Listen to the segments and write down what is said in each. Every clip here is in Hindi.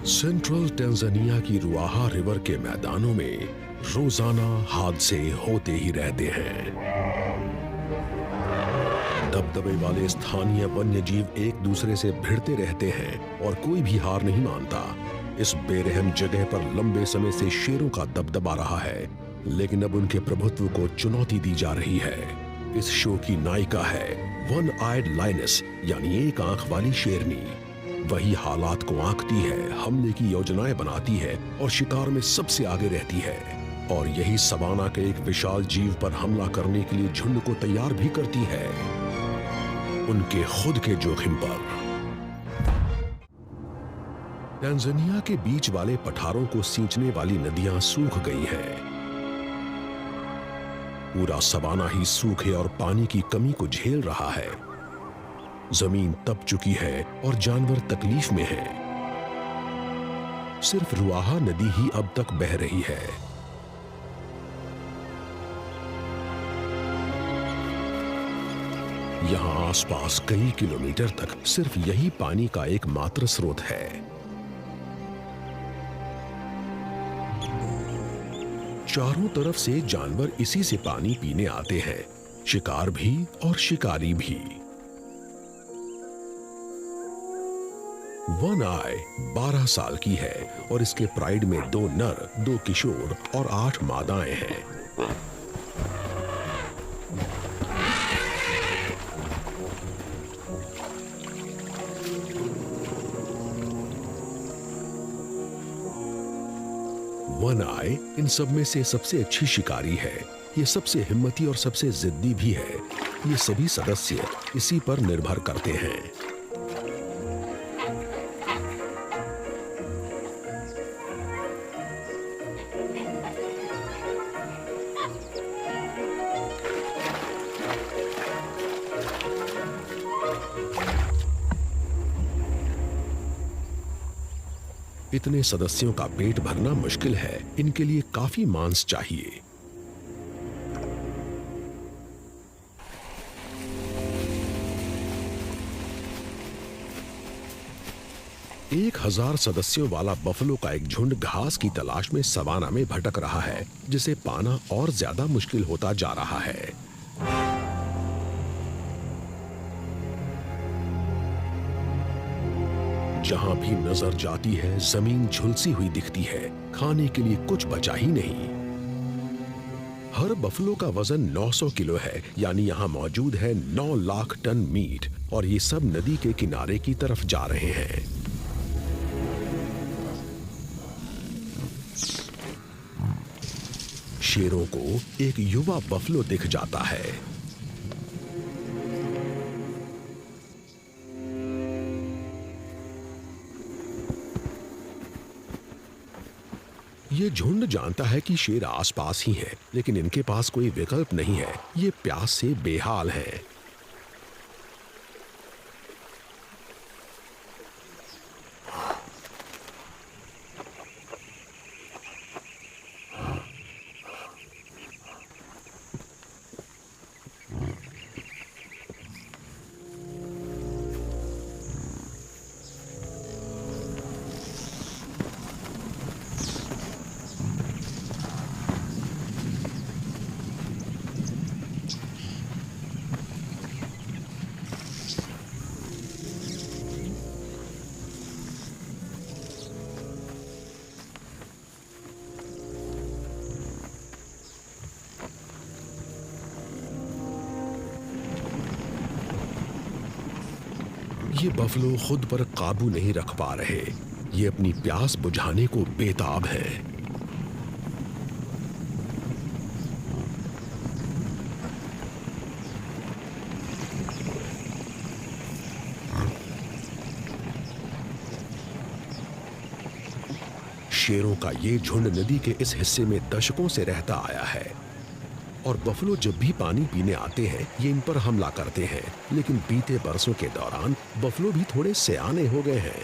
सेंट्रल टैंजानिया की रुआहा रिवर के मैदानों में रोजाना हादसे होते ही रहते हैं। दबदबे वाले स्थानीय वन्यजीव एक दूसरे से भिड़ते रहते हैं और कोई भी हार नहीं मानता। इस बेरहम जगह पर लंबे समय से शेरों का दबदबा रहा है, लेकिन अब उनके प्रभुत्व को चुनौती दी जा रही है। इस शो की नायिका है वन आइड लायनेस, यानी एक आंख वाली शेरनी। वही हालात को आंकती है, हमले की योजनाएं बनाती है और शिकार में सबसे आगे रहती है। और यही सवाना के एक विशाल जीव पर हमला करने के लिए झुंड को तैयार भी करती है, उनके खुद के जोखिम पर। टैंजानिया के बीच वाले पठारों को सींचने वाली नदियां सूख गई हैं। पूरा सवाना ही सूखे और पानी की कमी को झेल रहा है। जमीन तप चुकी है और जानवर तकलीफ में हैं। सिर्फ रुआहा नदी ही अब तक बह रही है। यहां आसपास कई किलोमीटर तक सिर्फ यही पानी का एकमात्र स्रोत है। चारों तरफ से जानवर इसी से पानी पीने आते हैं, शिकार भी और शिकारी भी। वन आई 12 साल की है और इसके प्राइड में 2 नर, 2 किशोर और 8 मादाएं हैं। वन आई इन सब में से सबसे अच्छी शिकारी है। ये सबसे हिम्मती और सबसे जिद्दी भी है। ये सभी सदस्य इसी पर निर्भर करते हैं। इतने सदस्यों का पेट भरना मुश्किल है। इनके लिए काफी मांस चाहिए। एक 1000 सदस्यों वाला बफलो का एक झुंड घास की तलाश में सवाना में भटक रहा है, जिसे पाना और ज्यादा मुश्किल होता जा रहा है। जहां भी नजर जाती है, जमीन झुलसी हुई दिखती है। खाने के लिए कुछ बचा ही नहीं। हर बफलो का वजन 900 किलो है, यानी यहां मौजूद है 9 लाख टन मीट, और ये सब नदी के किनारे की तरफ जा रहे हैं। शेरों को एक युवा बफलो दिख जाता है। ये झुंड जानता है कि शेर आसपास ही है, लेकिन इनके पास कोई विकल्प नहीं है। ये प्यास से बेहाल हैं। ये बफलो खुद पर काबू नहीं रख पा रहे। ये अपनी प्यास बुझाने को बेताब है। शेरों का ये झुंड नदी के इस हिस्से में दशकों से रहता आया है, और बफलो जब भी पानी पीने आते हैं ये इन पर हमला करते हैं। लेकिन बीते बरसों के दौरान बफलो भी थोड़े सयाने हो गए हैं।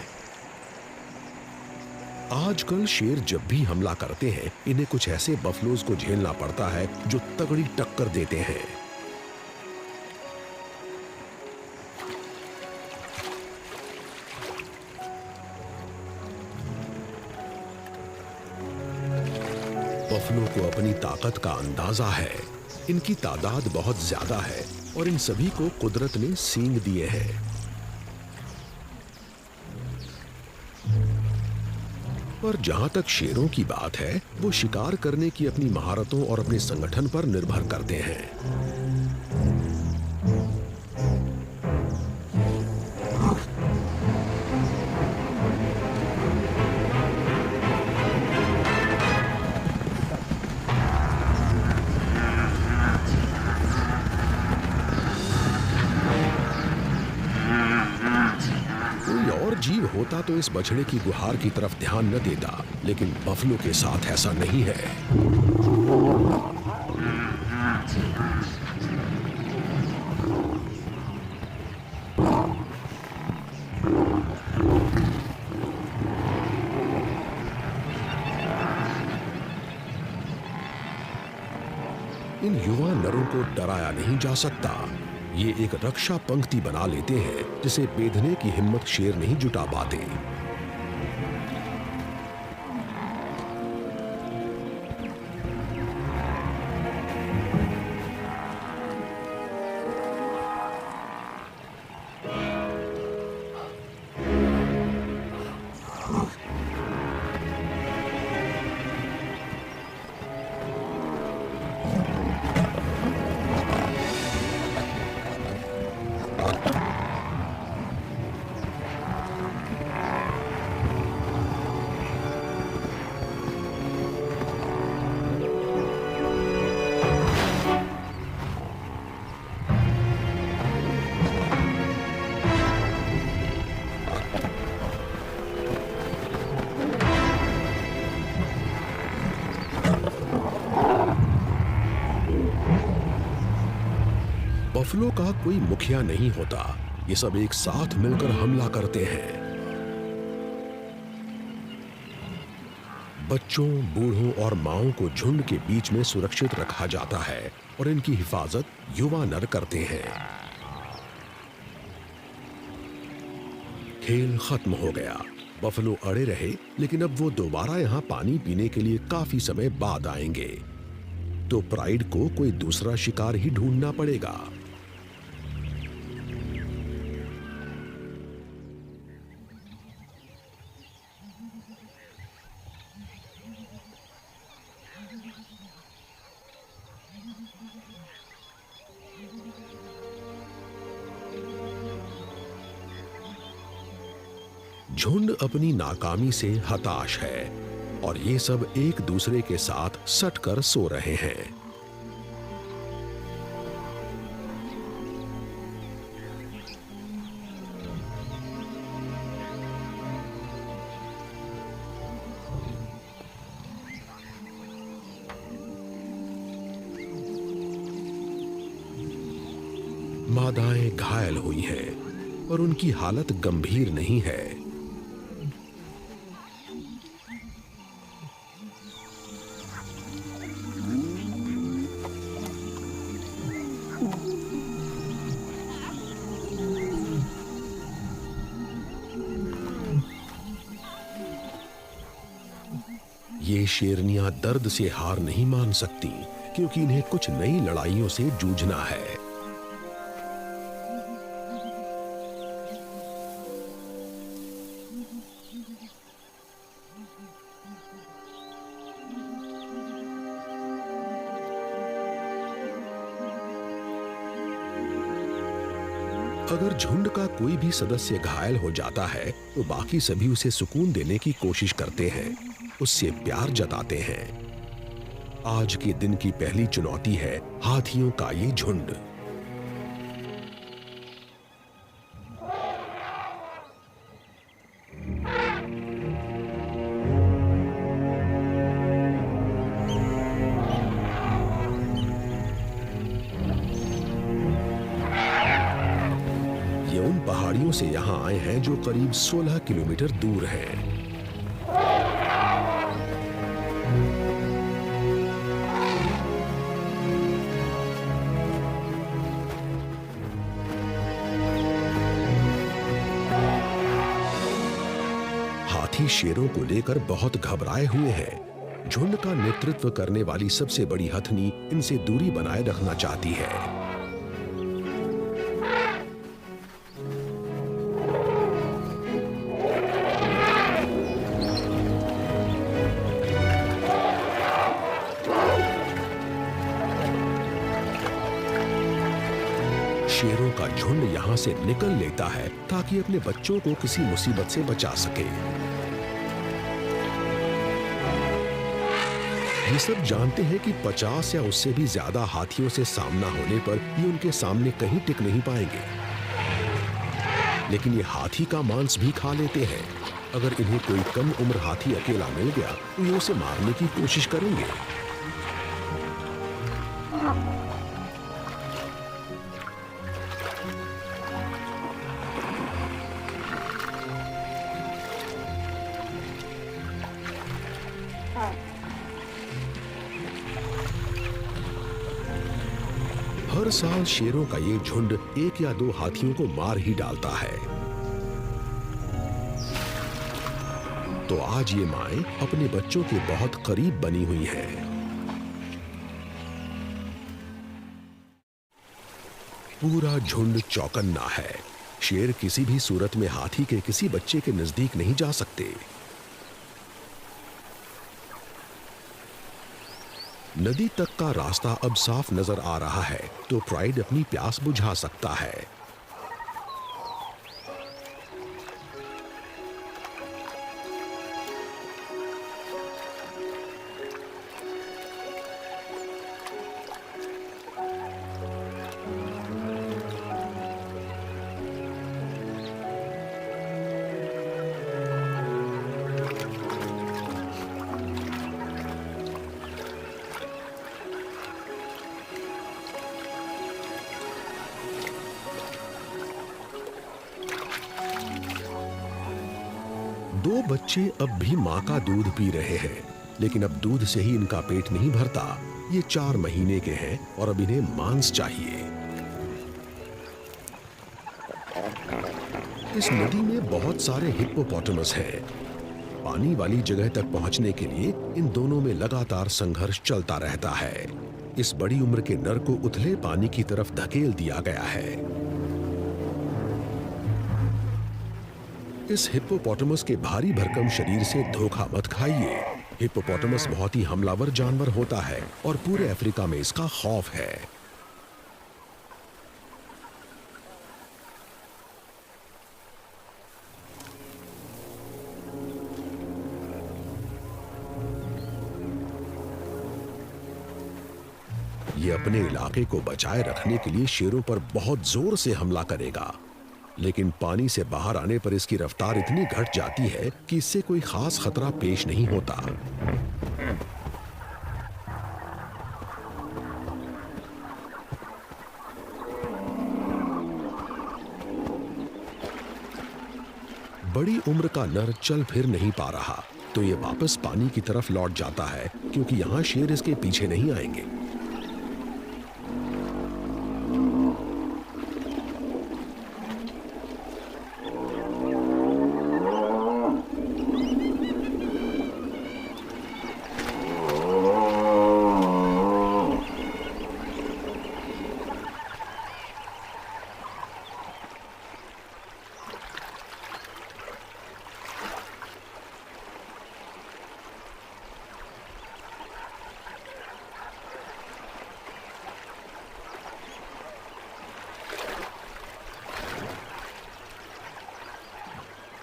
आजकल शेर जब भी हमला करते हैं, इन्हें कुछ ऐसे बफलोज को झेलना पड़ता है जो तगड़ी टक्कर देते हैं। बफलो को अपनी ताकत का अंदाजा है। इनकी तादाद बहुत ज्यादा है और इन सभी को कुदरत ने सींग दिए हैं। पर जहां तक शेरों की बात है, वो शिकार करने की अपनी महारतों और अपने संगठन पर निर्भर करते हैं। जीव होता तो इस बछड़े की गुहार की तरफ ध्यान न देता, लेकिन बफलो के साथ ऐसा नहीं है। इन युवा नरों को डराया नहीं जा सकता। ये एक रक्षा पंक्ति बना लेते हैं जिसे बेधने की हिम्मत शेर नहीं जुटा पाते। बफलो का कोई मुखिया नहीं होता, ये सब एक साथ मिलकर हमला करते हैं। बच्चों, बूढ़ों और माओं को झुंड के बीच में सुरक्षित रखा जाता है और इनकी हिफाजत युवा नर करते हैं। खेल खत्म हो गया। बफलो अड़े रहे, लेकिन अब वो दोबारा यहाँ पानी पीने के लिए काफी समय बाद आएंगे। तो प्राइड को कोई दूसरा शिकार ही ढूंढना पड़ेगा। झुंड अपनी नाकामी से हताश है और ये सब एक दूसरे के साथ सटकर सो रहे हैं। मादाएं घायल हुई हैं, पर उनकी हालत गंभीर नहीं है। ये शेरनियां दर्द से हार नहीं मान सकती, क्योंकि इन्हें कुछ नई लड़ाइयों से जूझना है। अगर झुंड का कोई भी सदस्य घायल हो जाता है तो बाकी सभी उसे सुकून देने की कोशिश करते हैं, उससे प्यार जताते हैं। आज के दिन की पहली चुनौती है हाथियों का ये झुंड। ये उन पहाड़ियों से यहां आए हैं जो करीब 16 किलोमीटर दूर हैं। हाथी शेरों को लेकर बहुत घबराए हुए हैं। झुंड का नेतृत्व करने वाली सबसे बड़ी हथनी इनसे दूरी बनाए रखना चाहती है। शेरों का झुंड यहां से निकल लेता है ताकि अपने बच्चों को किसी मुसीबत से बचा सके। ये सब जानते हैं कि 50 या उससे भी ज्यादा हाथियों से सामना होने पर ये उनके सामने कहीं टिक नहीं पाएंगे। लेकिन ये हाथी का मांस भी खा लेते हैं। अगर इन्हें कोई कम उम्र हाथी अकेला मिल गया तो ये उसे मारने की कोशिश करेंगे। हर साल शेरों का ये झुंड 1 या 2 हाथियों को मार ही डालता है। तो आज ये माएं अपने बच्चों के बहुत करीब बनी हुई हैं। पूरा झुंड चौकन्ना है। शेर किसी भी सूरत में हाथी के किसी बच्चे के नजदीक नहीं जा सकते। नदी तक का रास्ता अब साफ नजर आ रहा है, तो प्राइड अपनी प्यास बुझा सकता है। दो बच्चे अब भी माँ का दूध पी रहे हैं, लेकिन अब दूध से ही इनका पेट नहीं भरता। ये 4 महीने के हैं और अब इन्हें मांस चाहिए। इस नदी में बहुत सारे हिप्पोपोटामस हैं। पानी वाली जगह तक पहुंचने के लिए इन दोनों में लगातार संघर्ष चलता रहता है। इस बड़ी उम्र के नर को उथले पानी की तरफ धकेल दिया गया है। इस हिप्पोपोटामस के भारी भरकम शरीर से धोखा मत खाइए। हिप्पोपोटामस बहुत ही हमलावर जानवर होता है और पूरे अफ्रीका में इसका खौफ है। ये अपने इलाके को बचाए रखने के लिए शेरों पर बहुत जोर से हमला करेगा, लेकिन पानी से बाहर आने पर इसकी रफ्तार इतनी घट जाती है कि इससे कोई खास खतरा पेश नहीं होता। बड़ी उम्र का नर चल फिर नहीं पा रहा, तो ये वापस पानी की तरफ लौट जाता है, क्योंकि यहां शेर इसके पीछे नहीं आएंगे।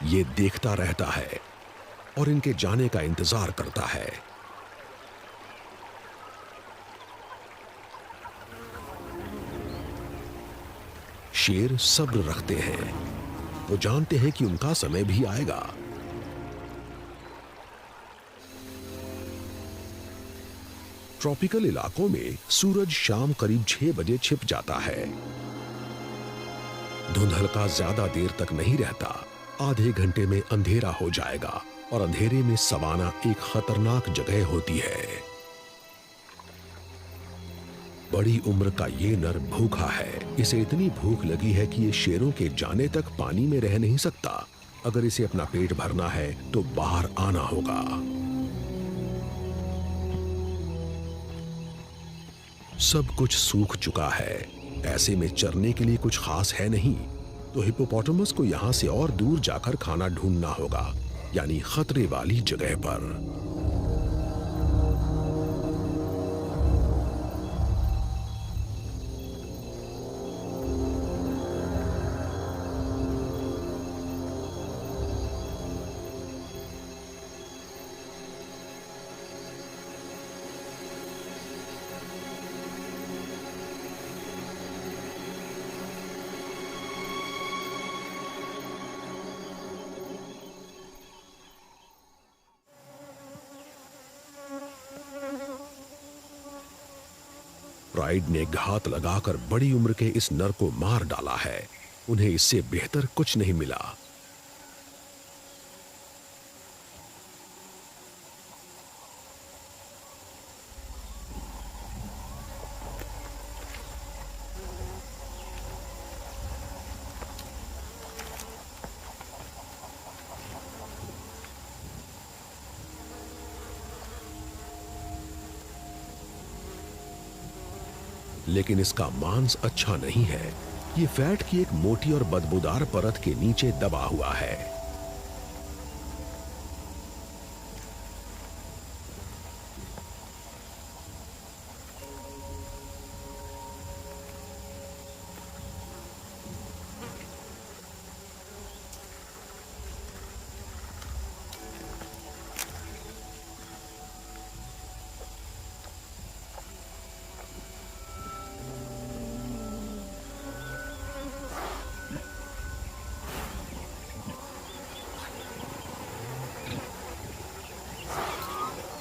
ये देखता रहता है और इनके जाने का इंतजार करता है। शेर सब्र रखते हैं। वो जानते हैं कि उनका समय भी आएगा। ट्रॉपिकल इलाकों में सूरज शाम करीब 6 बजे छिप जाता है। धुंधलका ज्यादा देर तक नहीं रहता। आधे घंटे में अंधेरा हो जाएगा और अंधेरे में सवाना एक खतरनाक जगह होती है। बड़ी उम्र का ये नर भूखा है। इसे इतनी भूख लगी है कि ये शेरों के जाने तक पानी में रह नहीं सकता। अगर इसे अपना पेट भरना है तो बाहर आना होगा। सब कुछ सूख चुका है। ऐसे में चरने के लिए कुछ खास है नहीं, तो हिप्पोपोटामस को यहाँ से और दूर जाकर खाना ढूंढना होगा, यानी खतरे वाली जगह पर। प्राइड ने घात लगाकर बड़ी उम्र के इस नर को मार डाला है। उन्हें इससे बेहतर कुछ नहीं मिला। लेकिन इसका मांस अच्छा नहीं है। ये फैट की एक मोटी और बदबूदार परत के नीचे दबा हुआ है।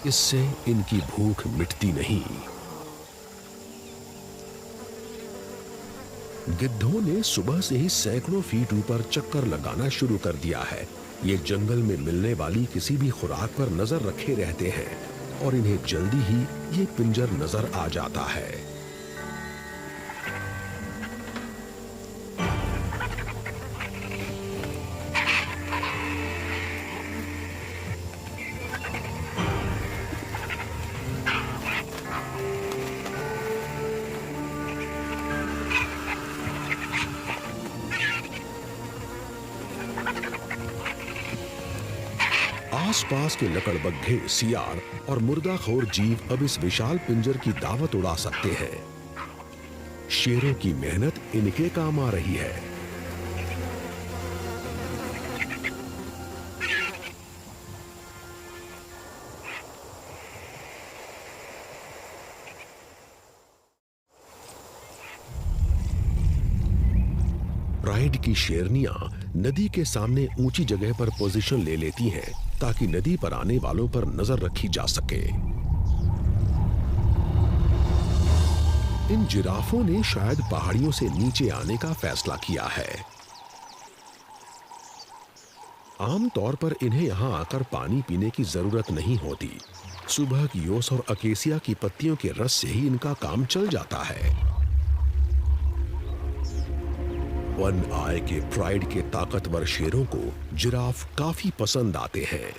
इससे इनकी भूख मिटती नहीं। गिद्धों ने सुबह से ही सैकड़ों फीट ऊपर चक्कर लगाना शुरू कर दिया है। ये जंगल में मिलने वाली किसी भी खुराक पर नजर रखे रहते हैं और इन्हें जल्दी ही ये पिंजर नजर आ जाता है। आसपास के लकड़बग्घे, सियार और मुर्दाखोर जीव अब इस विशाल पिंजर की दावत उड़ा सकते हैं। शेरों की मेहनत इनके काम आ रही है। प्राइड की शेरनियां नदी के सामने ऊंची जगह पर पोजीशन ले लेती हैं ताकि नदी पर आने वालों पर नजर रखी जा सके। इन जिराफों ने शायद पहाड़ियों से नीचे आने का फैसला किया है। आमतौर पर इन्हें यहां आकर पानी पीने की जरूरत नहीं होती। सुबह की ओस और अकेसिया की पत्तियों के रस से ही इनका काम चल जाता है। वन आय के प्राइड के ताकतवर शेरों को जिराफ काफी पसंद आते हैं।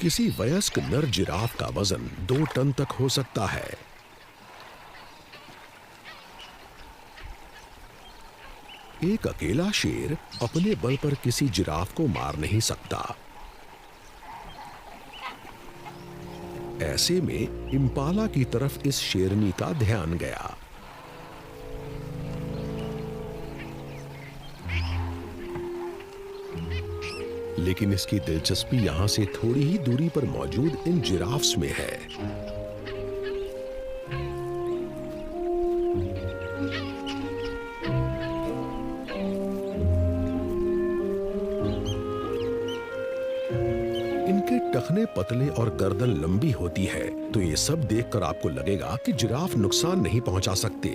किसी वयस्क नर जिराफ का वजन 2 टन तक हो सकता है। एक अकेला शेर अपने बल पर किसी जिराफ को मार नहीं सकता। ऐसे में इम्पाला की तरफ इस शेरनी का ध्यान गया। लेकिन इसकी दिलचस्पी यहां से थोड़ी ही दूरी पर मौजूद इन जिराफ्स में है। इनके टखने पतले और गर्दन लंबी होती है, तो ये सब देखकर आपको लगेगा कि जिराफ नुकसान नहीं पहुंचा सकते।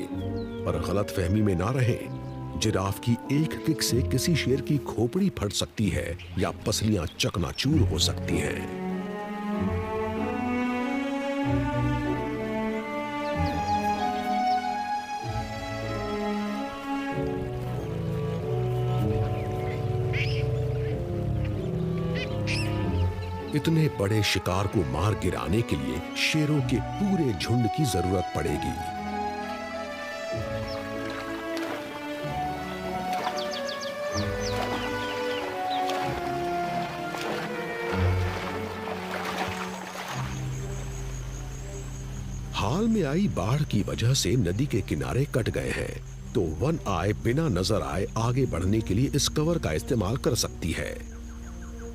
पर गलतफहमी में ना रहें। जिराफ की एक किक से किसी शेर की खोपड़ी फट सकती है या पसलियां चकनाचूर हो सकती हैं। इतने बड़े शिकार को मार गिराने के लिए शेरों के पूरे झुंड की जरूरत पड़ेगी। हाल में आई बाढ़ की वजह से नदी के किनारे कट गए हैं, तो वन आय बिना नजर आए आगे बढ़ने के लिए इस कवर का इस्तेमाल कर सकती है।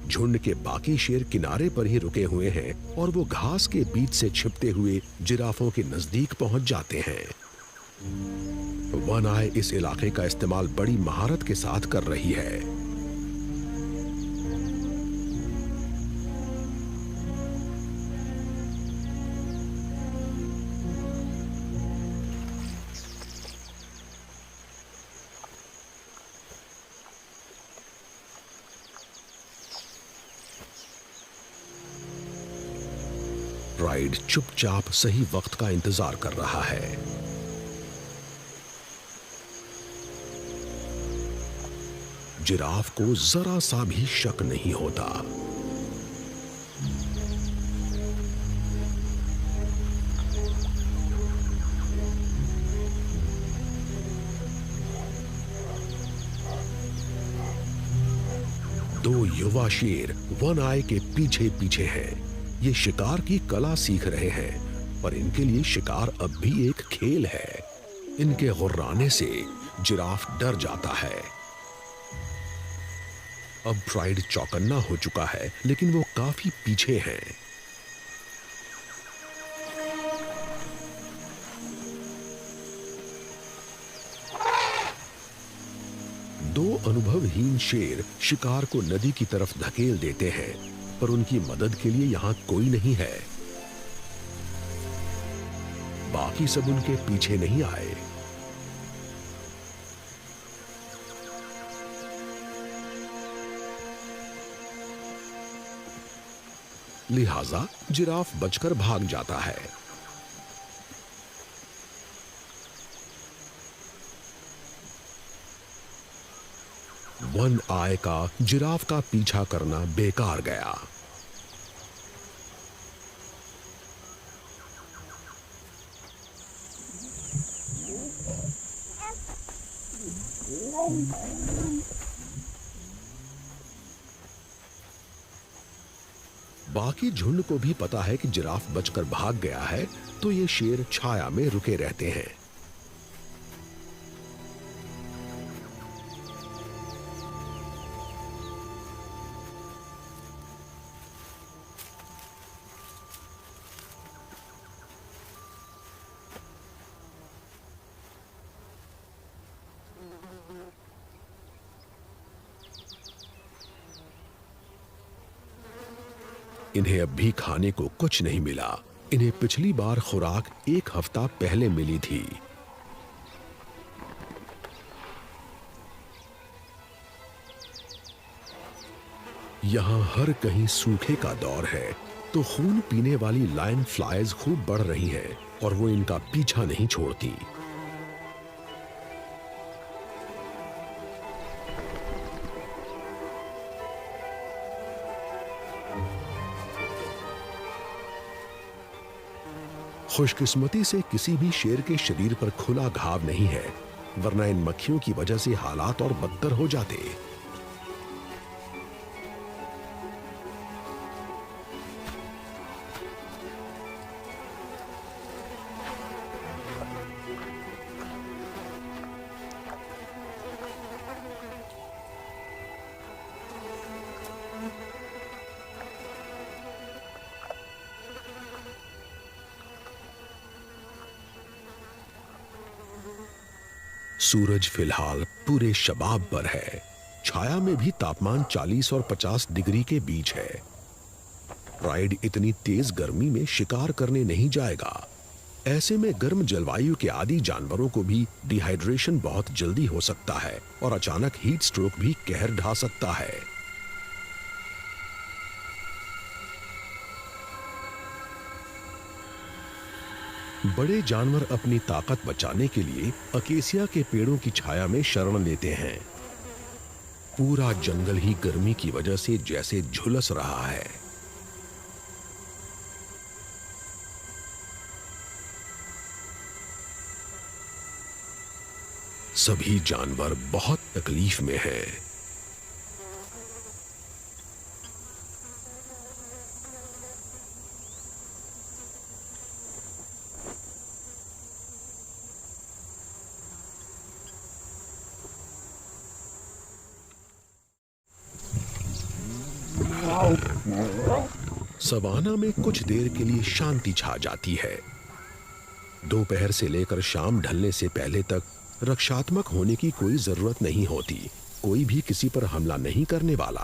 झुंड के बाकी शेर किनारे पर ही रुके हुए हैं और वो घास के बीच से छिपते हुए जिराफों के नजदीक पहुंच जाते हैं। वन आय इस इलाके का इस्तेमाल बड़ी महारत के साथ कर रही है। प्राइड चुपचाप सही वक्त का इंतजार कर रहा है। जिराफ को जरा सा भी शक नहीं होता। दो युवा शेर वन आय के पीछे पीछे हैं। ये शिकार की कला सीख रहे हैं, पर इनके लिए शिकार अब भी एक खेल है। इनके गुर्राने से जिराफ डर जाता है। अब प्राइड चौकन्ना हो चुका है, लेकिन वो काफी पीछे हैं। दो अनुभवहीन शेर शिकार को नदी की तरफ धकेल देते हैं, पर उनकी मदद के लिए यहां कोई नहीं है। बाकी सब उनके पीछे नहीं आए। लिहाजा जिराफ बचकर भाग जाता है। वन आय का जिराफ का पीछा करना बेकार गया। बाकी झुंड को भी पता है कि जिराफ बचकर भाग गया है, तो ये शेर छाया में रुके रहते हैं। इन्हें अब भी खाने को कुछ नहीं मिला। इन्हें पिछली बार खुराक एक हफ्ता पहले मिली थी। यहां हर कहीं सूखे का दौर है, तो खून पीने वाली लायन फ्लाइज खूब बढ़ रही हैं और वो इनका पीछा नहीं छोड़ती। खुशकिस्मती से किसी भी शेर के शरीर पर खुला घाव नहीं है, वरना इन मक्खियों की वजह से हालात और बदतर हो जाते। सूरज फिलहाल पूरे शबाब पर है। छाया में भी तापमान 40 और 50 डिग्री के बीच है। प्राइड इतनी तेज गर्मी में शिकार करने नहीं जाएगा। ऐसे में गर्म जलवायु के आदी जानवरों को भी डिहाइड्रेशन बहुत जल्दी हो सकता है और अचानक हीट स्ट्रोक भी कहर ढा सकता है। बड़े जानवर अपनी ताकत बचाने के लिए अकेसिया के पेड़ों की छाया में शरण लेते हैं। पूरा जंगल ही गर्मी की वजह से जैसे झुलस रहा है। सभी जानवर बहुत तकलीफ में हैं। सवाना में कुछ देर के लिए शांति छा जाती है। दोपहर से लेकर शाम ढलने से पहले तक रक्षात्मक होने की कोई जरूरत नहीं होती। कोई भी किसी पर हमला नहीं करने वाला।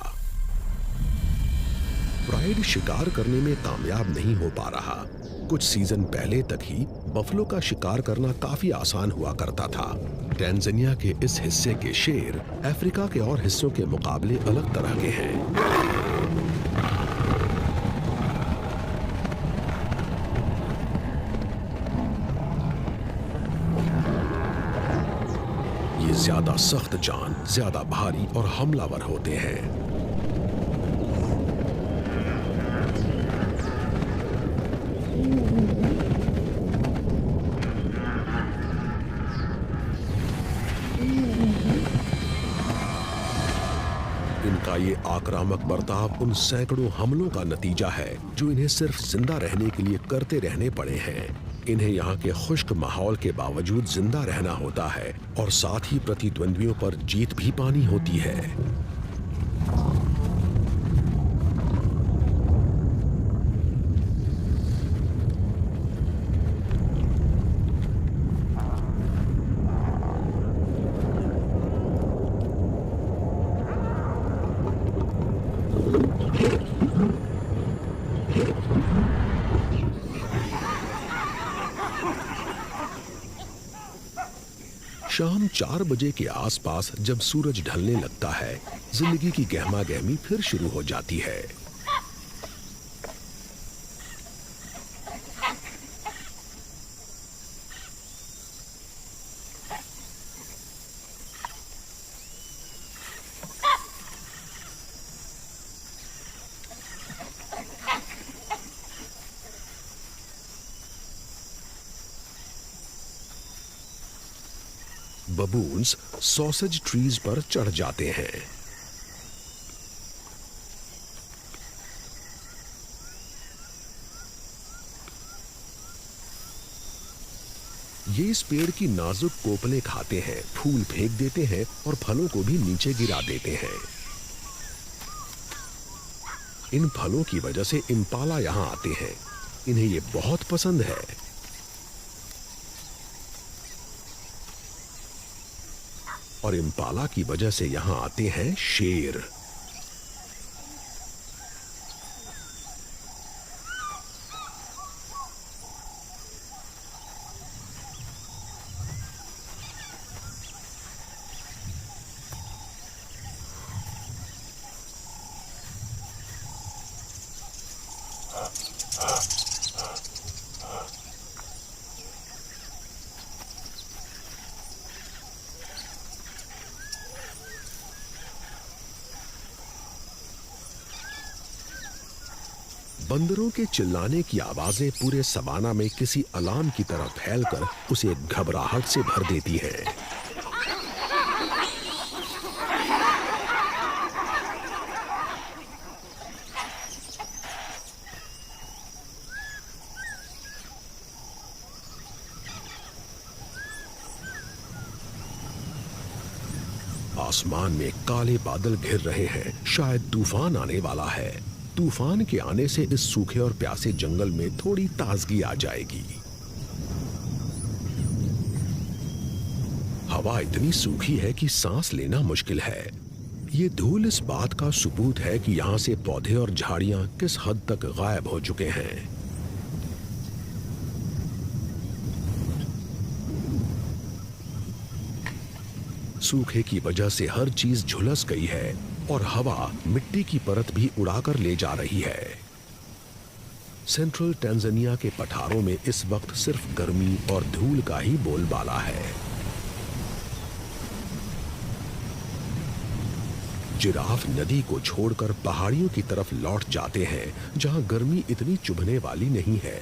प्राइड शिकार करने में कामयाब नहीं हो पा रहा। कुछ सीजन पहले तक ही बफलो का शिकार करना काफी आसान हुआ करता था। टैंजानिया के इस हिस्से के शेर अफ्रीका के और हिस्सों के मुकाबले अलग तरह के हैं। ये ज्यादा सख्त जान, ज्यादा भारी और हमलावर होते हैं। इनका ये आक्रामक बर्ताव उन सैकड़ों हमलों का नतीजा है जो इन्हें सिर्फ जिंदा रहने के लिए करते रहने पड़े हैं। इन्हें यहाँ के खुश्क माहौल के बावजूद जिंदा रहना होता है और साथ ही प्रतिद्वंद्वियों पर जीत भी पानी होती है। शाम 4 बजे के आसपास जब सूरज ढलने लगता है, जिंदगी की गहमा गहमी फिर शुरू हो जाती है। बबून्स सॉसेज ट्रीज पर चढ़ जाते हैं। ये इस पेड़ की नाजुक कोपलें खाते हैं, फूल फेंक देते हैं और फलों को भी नीचे गिरा देते हैं। इन फलों की वजह से इम्पाला यहां आते हैं। इन्हें ये बहुत पसंद है। और इम्पाला की वजह से यहां आते हैं शेर। बंदरों के चिल्लाने की आवाजें पूरे सवाना में किसी अलार्म की तरह फैलकर उसे घबराहट से भर देती हैं। आसमान में काले बादल घिर रहे हैं। शायद तूफान आने वाला है। तूफान के आने से इस सूखे और प्यासे जंगल में थोड़ी ताजगी आ जाएगी। हवा इतनी सूखी है कि सांस लेना मुश्किल है। ये धूल इस बात का सबूत है कि यहां से पौधे और झाड़ियां किस हद तक गायब हो चुके हैं। सूखे की वजह से हर चीज झुलस गई है और हवा मिट्टी की परत भी उड़ाकर ले जा रही है। सेंट्रल टैंजानिया के पठारों में इस वक्त सिर्फ गर्मी और धूल का ही बोलबाला है। जिराफ नदी को छोड़कर पहाड़ियों की तरफ लौट जाते हैं, जहां गर्मी इतनी चुभने वाली नहीं है।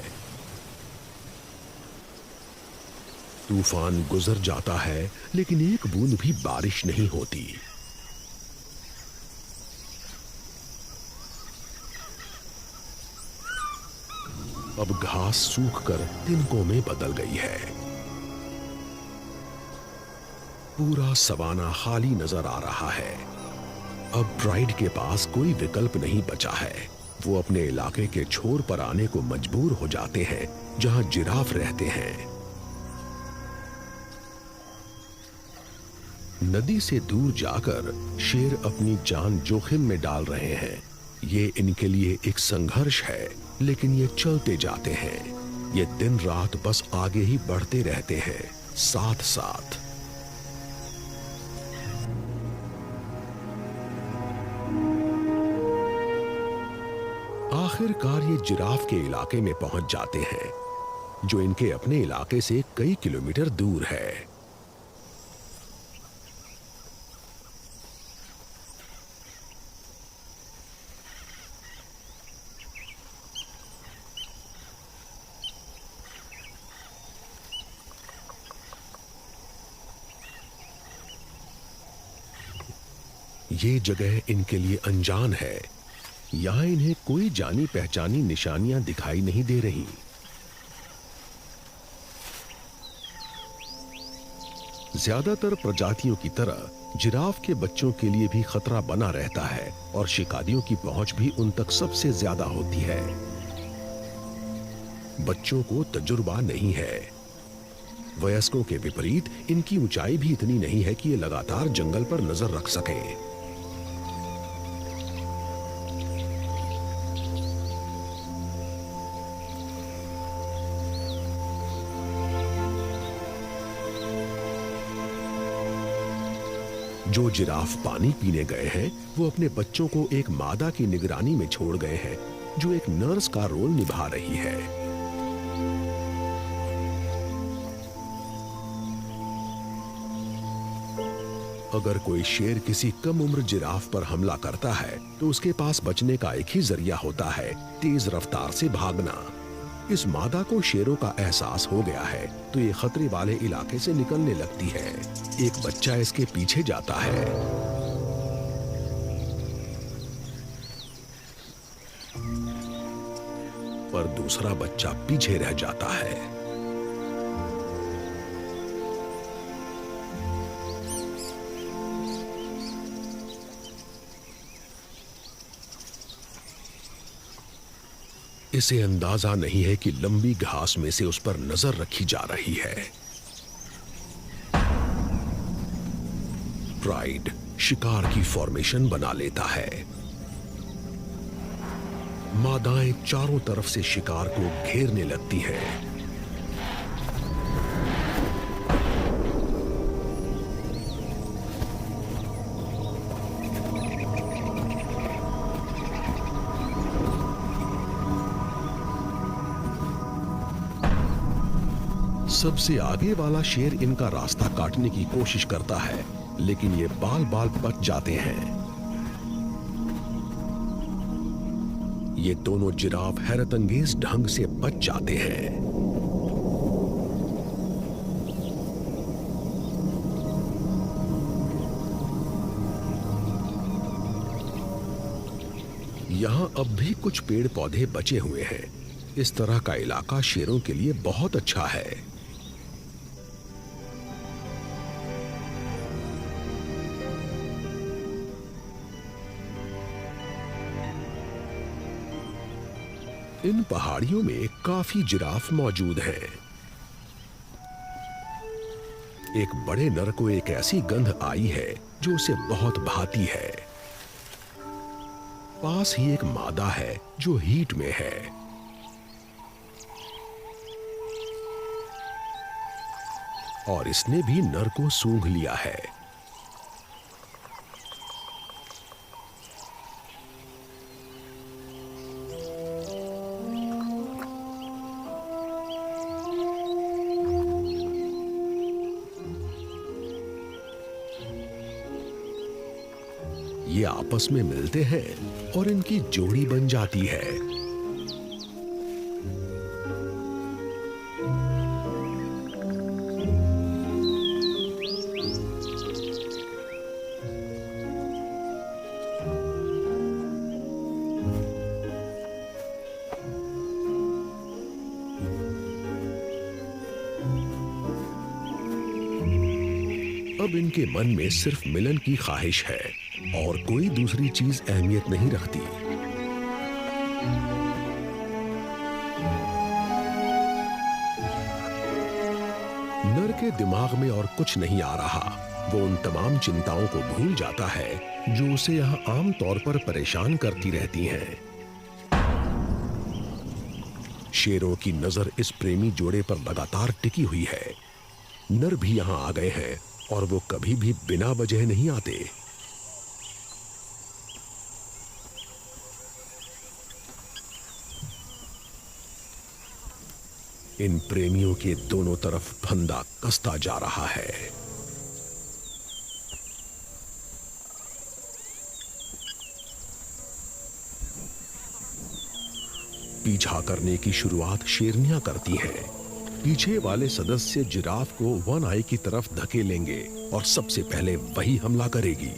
तूफान गुजर जाता है, लेकिन एक बूंद भी बारिश नहीं होती। अब घास सूखकर तिनकों में बदल गई है। पूरा सवाना खाली नजर आ रहा है। अब प्राइड के पास कोई विकल्प नहीं बचा है। वो अपने इलाके के छोर पर आने को मजबूर हो जाते हैं, जहां जिराफ रहते हैं। नदी से दूर जाकर शेर अपनी जान जोखिम में डाल रहे हैं। ये इनके लिए एक संघर्ष है, लेकिन ये चलते जाते हैं। ये दिन रात बस आगे ही बढ़ते रहते हैं, साथ साथ। आखिरकार ये जिराफ के इलाके में पहुंच जाते हैं, जो इनके अपने इलाके से कई किलोमीटर दूर है। ये जगह इनके लिए अनजान है। यहां इन्हें कोई जानी पहचानी निशानियां दिखाई नहीं दे रही। ज्यादातर प्रजातियों की तरह जिराफ के बच्चों के लिए भी खतरा बना रहता है, और शिकारियों की पहुंच भी उन तक सबसे ज्यादा होती है। बच्चों को तजुर्बा नहीं है। वयस्कों के विपरीत इनकी ऊंचाई भी इतनी नहीं है कि ये लगातार जंगल पर नजर रख सकें। जो जिराफ पानी पीने गए हैं, वो अपने बच्चों को एक मादा की निगरानी में छोड़ गए हैं, जो एक नर्स का रोल निभा रही है। अगर कोई शेर किसी कम उम्र जिराफ पर हमला करता है, तो उसके पास बचने का एक ही जरिया होता है, तेज रफ्तार से भागना। इस मादा को शेरों का एहसास हो गया है, तो ये खतरे वाले इलाके से निकलने लगती है। एक बच्चा इसके पीछे जाता है। पर दूसरा बच्चा पीछे रह जाता है। इसे अंदाजा नहीं है कि लंबी घास में से उस पर नजर रखी जा रही है। प्राइड शिकार की फॉर्मेशन बना लेता है। मादाएं चारों तरफ से शिकार को घेरने लगती हैं। सबसे आगे वाला शेर इनका रास्ता काटने की कोशिश करता है, लेकिन ये बाल बाल बच जाते हैं। ये दोनों जिराफ हैरतअंगेज ढंग से बच जाते हैं। यहां अब भी कुछ पेड़ पौधे बचे हुए हैं। इस तरह का इलाका शेरों के लिए बहुत अच्छा है। इन पहाड़ियों में काफी जिराफ मौजूद हैं। एक बड़े नर को एक ऐसी गंध आई है जो उसे बहुत भाती है। पास ही एक मादा है जो हीट में है। और इसने भी नर को सूंघ लिया है। ये आपस में मिलते हैं और इनकी जोड़ी बन जाती है। अब इनके मन में सिर्फ मिलन की ख्वाहिश है और कोई दूसरी चीज अहमियत नहीं रखती। नर के दिमाग में और कुछ नहीं आ रहा। वो उन तमाम चिंताओं को भूल जाता है जो उसे यहाँ आम तौर पर परेशान करती रहती हैं। शेरों की नजर इस प्रेमी जोड़े पर लगातार टिकी हुई है। नर भी यहाँ आ गए हैं और वो कभी भी बिना वजह नहीं आते। इन प्रेमियों के दोनों तरफ फंदा कसता जा रहा है। पीछा करने की शुरुआत शेरनियां करती हैं। पीछे वाले सदस्य जिराफ को वन आई की तरफ धकेलेंगे और सबसे पहले वही हमला करेगी।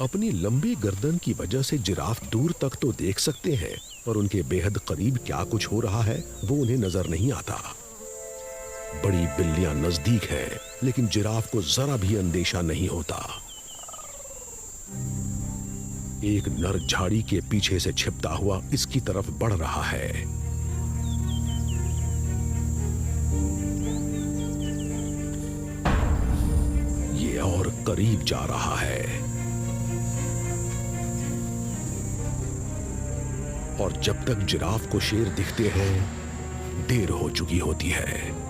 अपनी लंबी गर्दन की वजह से जिराफ दूर तक तो देख सकते हैं, पर उनके बेहद करीब क्या कुछ हो रहा है वो उन्हें नजर नहीं आता। बड़ी बिल्लियां नजदीक हैं, लेकिन जिराफ को जरा भी अंदेशा नहीं होता। एक नर झाड़ी के पीछे से छिपता हुआ इसकी तरफ बढ़ रहा है। ये और करीब जा रहा है और जब तक जिराफ को शेर दिखते हैं, देर हो चुकी होती है।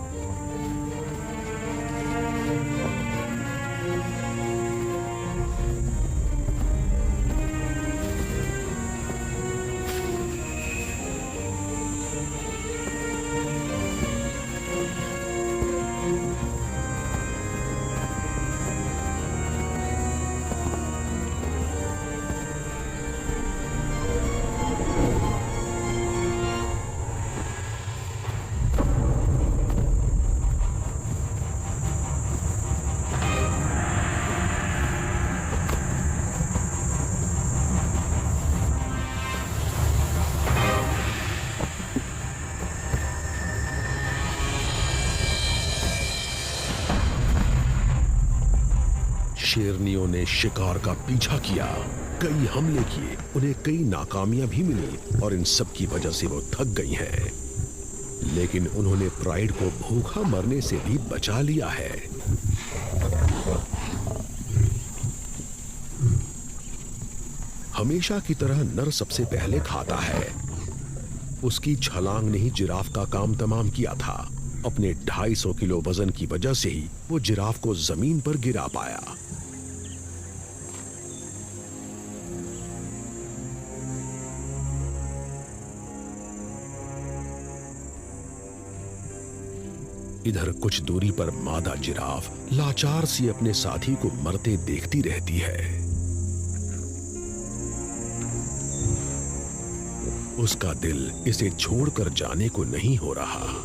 शेरनियों ने शिकार का पीछा किया, कई हमले किए, उन्हें कई नाकामियां भी मिली और इन सब की वजह से वो थक गई हैं। लेकिन उन्होंने प्राइड को भूखा मरने से भी बचा लिया है। हमेशा की तरह नर सबसे पहले खाता है। उसकी छलांग ने ही जिराफ का काम तमाम किया था। अपने 250 किलो वजन की वजह से ही वो जिराफ को जमीन पर गिरा पाया। इधर कुछ दूरी पर मादा जिराफ लाचार सी अपने साथी को मरते देखती रहती है। उसका दिल इसे छोड़कर जाने को नहीं हो रहा।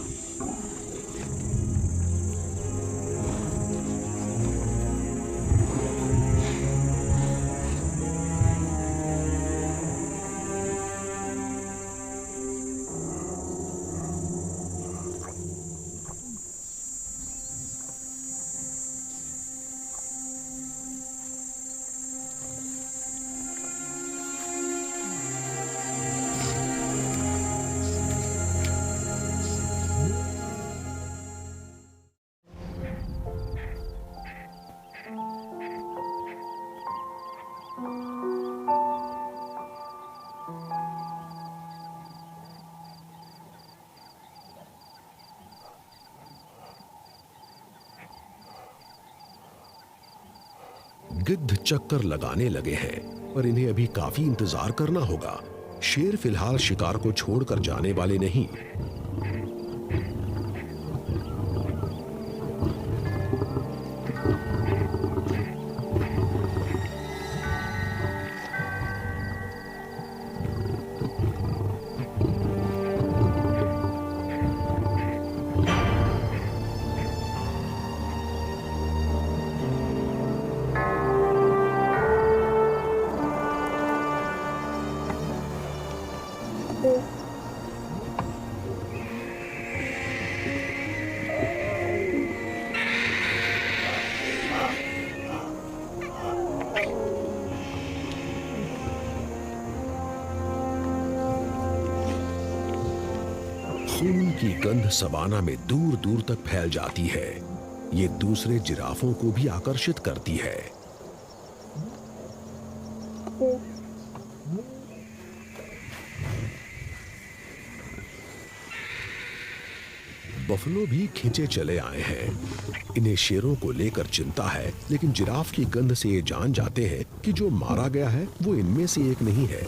गिद्ध चक्कर लगाने लगे हैं, पर इन्हें अभी काफी इंतजार करना होगा। शेर फिलहाल शिकार को छोड़कर जाने वाले नहीं। खून की गंध सवाना में दूर दूर तक फैल जाती है। ये दूसरे जिराफों को भी आकर्षित करती है। बफलो भी खींचे चले आए हैं। इन्हें शेरों को लेकर चिंता है, लेकिन जिराफ की गंध से ये जान जाते हैं कि जो मारा गया है वो इनमें से एक नहीं है।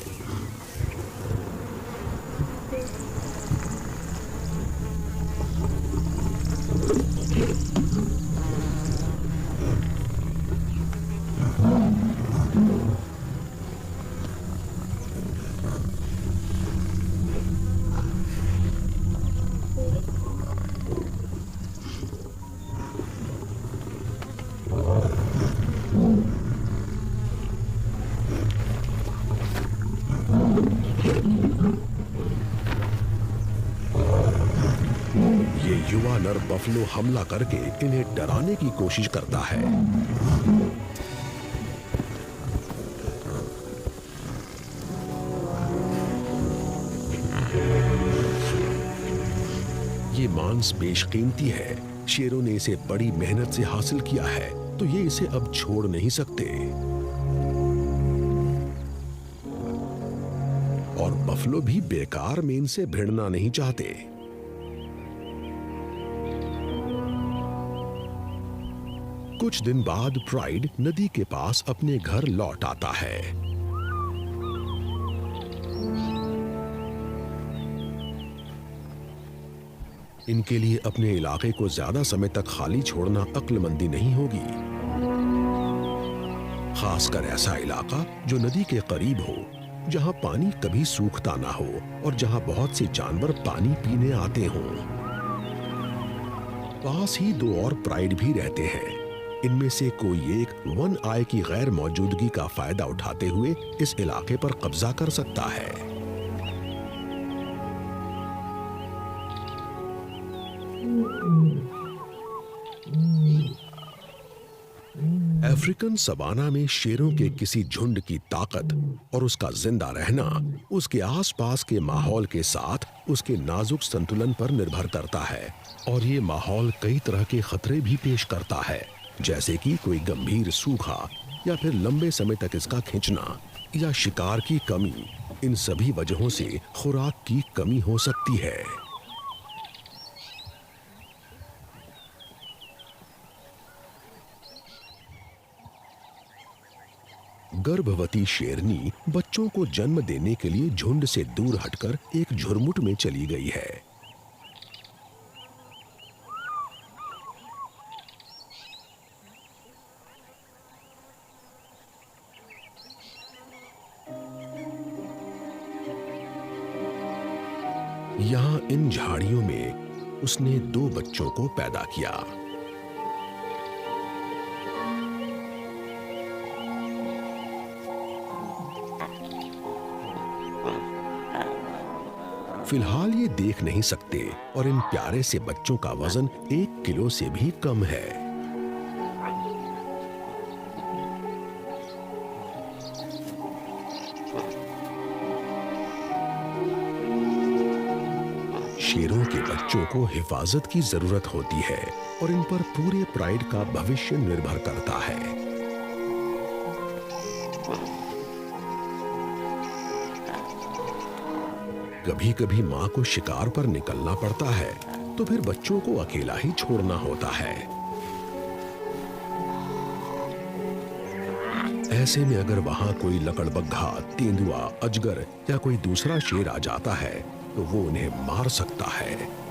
ये युवा नर बफलो हमला करके इन्हें डराने की कोशिश करता है। ये मांस बेशकीमती है। शेरों ने इसे बड़ी मेहनत से हासिल किया है, तो ये इसे अब छोड़ नहीं सकते। और बफलो भी बेकार में इनसे भिड़ना नहीं चाहते। कुछ दिन बाद प्राइड नदी के पास अपने घर लौट आता है। इनके लिए अपने इलाके को ज्यादा समय तक खाली छोड़ना अक्लमंदी नहीं होगी, खासकर ऐसा इलाका जो नदी के करीब हो, जहां पानी कभी सूखता ना हो और जहां बहुत से जानवर पानी पीने आते हों। पास ही दो और प्राइड भी रहते हैं। इनमें से कोई एक वन आय की गैर मौजूदगी का फायदा उठाते हुए इस इलाके पर कब्जा कर सकता है। अफ्रीकन सवाना में शेरों के किसी झुंड की ताकत और उसका जिंदा रहना उसके आसपास के माहौल के साथ उसके नाजुक संतुलन पर निर्भर करता है। और ये माहौल कई तरह के खतरे भी पेश करता है, जैसे कि कोई गंभीर सूखा या फिर लंबे समय तक इसका खिंचना या शिकार की कमी। इन सभी वजहों से खुराक की कमी हो सकती है। गर्भवती शेरनी बच्चों को जन्म देने के लिए झुंड से दूर हटकर एक झुरमुट में चली गई है। यहां इन झाड़ियों में उसने 2 बच्चों को पैदा किया। फिलहाल ये देख नहीं सकते और इन प्यारे से बच्चों का वजन 1 किलो से भी कम है। शेरों के बच्चों को हिफाजत की जरूरत होती है और इन पर पूरे प्राइड का भविष्य निर्भर करता है। कभी कभी मां को शिकार पर निकलना पड़ता है, तो फिर बच्चों को अकेला ही छोड़ना होता है। ऐसे में अगर वहां कोई लकड़बग्घा, तेंदुआ, अजगर या कोई दूसरा शेर आ जाता है तो वो उन्हें मार सकता है।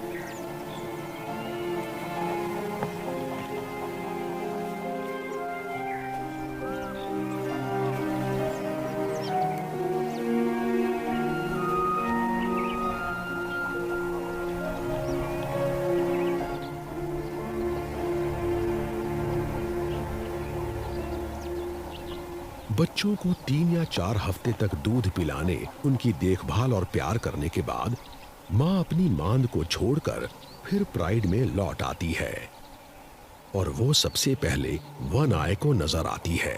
बच्चों को 3 या 4 हफ्ते तक दूध पिलाने, उनकी देखभाल और प्यार करने के बाद मां अपनी मांद को छोड़कर फिर प्राइड में लौट आती है और वो सबसे पहले वन आय को नजर आती है।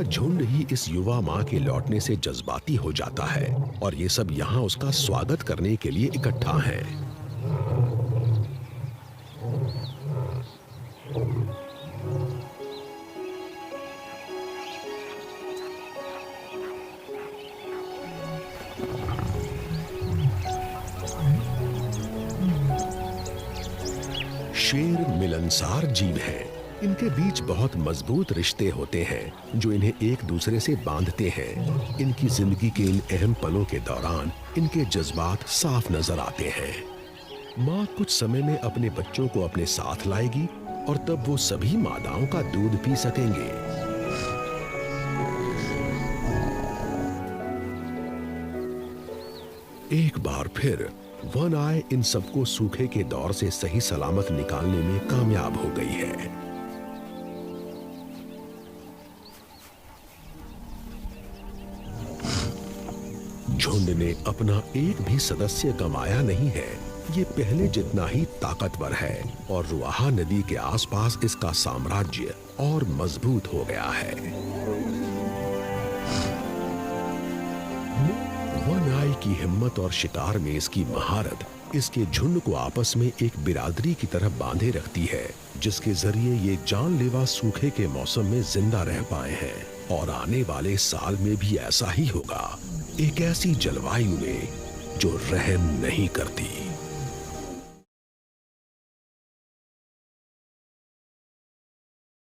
पूरा झुंड ही इस युवा माँ के लौटने से जज्बाती हो जाता है और ये सब यहाँ उसका स्वागत करने के लिए इकट्ठा हैं। शेर मिलनसार जीव हैं। इनके बीच बहुत मजबूत रिश्ते होते हैं जो इन्हें एक दूसरे से बांधते हैं। इनकी जिंदगी के इन अहम पलों के दौरान इनके जज्बात साफ नजर आते हैं। माँ कुछ समय में अपने बच्चों को अपने साथ लाएगी और तब वो सभी मादाओं का दूध पी सकेंगे। एक बार फिर वन आय इन सबको सूखे के दौर से सही सलामत निकालने में कामयाब हो गई है। झुंड ने अपना एक भी सदस्य गंवाया नहीं है। ये पहले जितना ही ताकतवर है और रुआहा नदी के आसपास इसका साम्राज्य और मजबूत हो गया है। वन आय की हिम्मत और शिकार में इसकी महारत इसके झुंड को आपस में एक बिरादरी की तरह बांधे रखती है, जिसके जरिए ये जानलेवा सूखे के मौसम में जिंदा रह पाए हैं। और आने वाले साल में भी ऐसा ही होगा, एक ऐसी जलवायु में जो रहम नहीं करती।